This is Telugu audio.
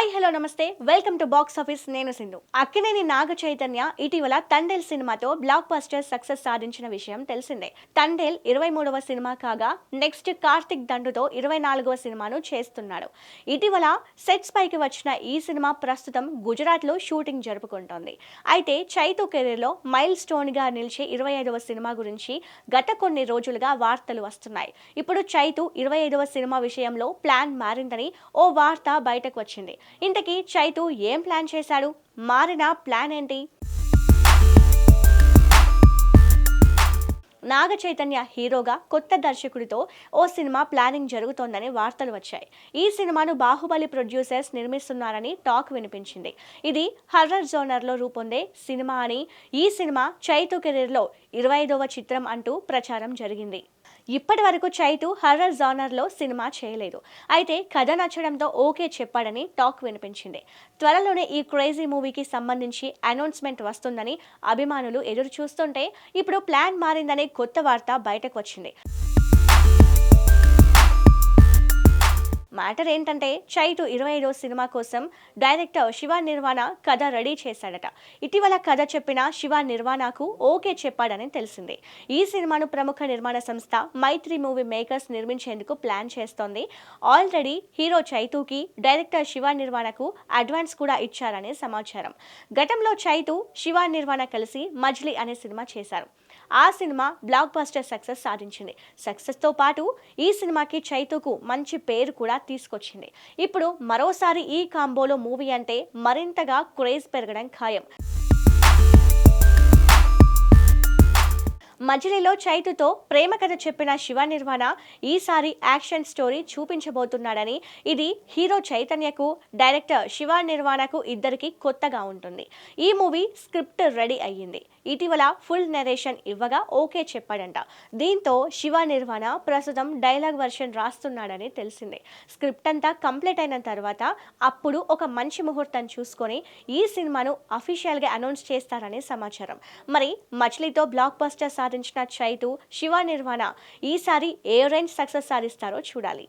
హాయ్ హలో నమస్తే వెల్కమ్ టు బాక్స్ ఆఫీస్. నేను సింధు. అక్కినేని నాగ చైతన్య ఇటీవల తండేల్ సినిమాతో బ్లాక్ బస్టర్ సక్సెస్ సాధించిన విషయం తెలిసిందే. తండేల్ 23వ సినిమా కాగా నెక్స్ట్ కార్తిక్ దండుతో 24వ సినిమాను చేస్తున్నాడు. ఇటీవల సెట్స్ పైకి వచ్చిన ఈ సినిమా ప్రస్తుతం గుజరాత్ లో షూటింగ్ జరుపుకుంటోంది. అయితే చైతు కెరీర్ లో మైల్ స్టోన్ గా నిలిచే 25వ సినిమా గురించి గత కొన్ని రోజులుగా వార్తలు వస్తున్నాయి. ఇప్పుడు చైతు 25వ సినిమా విషయంలో ప్లాన్ మారిందని ఓ వార్త బయటకు వచ్చింది. ఇంతకీ చైతు ఏం ప్లాన్ చేశాడు? మారిన ప్లాన్ ఏంటి? నాగ చైతన్య హీరోగా కొత్త దర్శకుడితో ఓ సినిమా ప్లానింగ్ జరుగుతోందని వార్తలు వచ్చాయి. ఈ సినిమాను బాహుబలి ప్రొడ్యూసర్స్ నిర్మిస్తున్నారని టాక్ వినిపించింది. ఇది హర్రర్ జోనర్లో రూపొందే సినిమా అని, ఈ సినిమా చైతు కెరీర్లో 25వ చిత్రం అంటూ ప్రచారం జరిగింది. ఇప్పటి వరకు చైతు హర్రర్ జానర్లో సినిమా చేయలేదు. అయితే కథ నచ్చడంతో ఓకే చెప్పాడని టాక్ వినిపించింది. త్వరలోనే ఈ క్రేజీ మూవీకి సంబంధించి అనౌన్స్మెంట్ వస్తుందని అభిమానులు ఎదురు చూస్తుంటే ఇప్పుడు ప్లాన్ మారిందనే కొత్త వార్త బయటకు వచ్చింది. మ్యాటర్ ఏంటంటే చైతు 25వ సినిమా కోసం డైరెక్టర్ శివ నిర్వాణ కథ రెడీ చేశాడట. ఇటీవల కథ చెప్పిన శివ నిర్వాణకు ఓకే చెప్పాడని తెలిసింది. ఈ సినిమాను ప్రముఖ నిర్మాణ సంస్థ మైత్రి మూవీ మేకర్స్ నిర్మించేందుకు ప్లాన్ చేస్తోంది. ఆల్రెడీ హీరో చైతుకి డైరెక్టర్ శివ నిర్వాణకు అడ్వాన్స్ కూడా ఇచ్చారని సమాచారం. గతంలో చైతు శివ నిర్వాణ కలిసి మజ్లీ అనే సినిమా చేశారు. ఆ సినిమా బ్లాక్ బస్టర్ సక్సెస్ సాధించింది. సక్సెస్తో పాటు ఈ సినిమాకి చైతుకు మంచి పేరు కూడా తీసుకొచ్చింది. ఇప్పుడు మరోసారి ఈ కాంబోలో మూవీ అంటే మరింతగా క్రేజ్ పెరగడం ఖాయం. మజిలీలో చైతుతో ప్రేమ కథ చెప్పిన శివ నిర్వాణ ఈసారి యాక్షన్ స్టోరీ చూపించబోతున్నాడని, ఇది హీరో చైతన్యకు డైరెక్టర్ శివ నిర్వాణకు ఇద్దరికి కొత్తగా ఉంటుంది. ఈ మూవీ స్క్రిప్ట్ రెడీ అయ్యింది. ఇటీవల ఫుల్ నెరేషన్ ఇవ్వగా ఓకే చెప్పాడంట. దీంతో శివ నిర్వాణ ప్రస్తుతం డైలాగ్ వర్షన్ రాస్తున్నాడని తెలిసింది. స్క్రిప్ట్ అంతా కంప్లీట్ అయిన తర్వాత అప్పుడు ఒక మంచి ముహూర్తం చూసుకొని ఈ సినిమాను అఫీషియల్గా అనౌన్స్ చేస్తారని సమాచారం. మరి మజిలీతో బ్లాక్ బస్టర్ సాధించిన చైతు, శివ నిర్వాణ ఈసారి ఏ రేంజ్ సక్సెస్ సాధిస్తారో చూడాలి.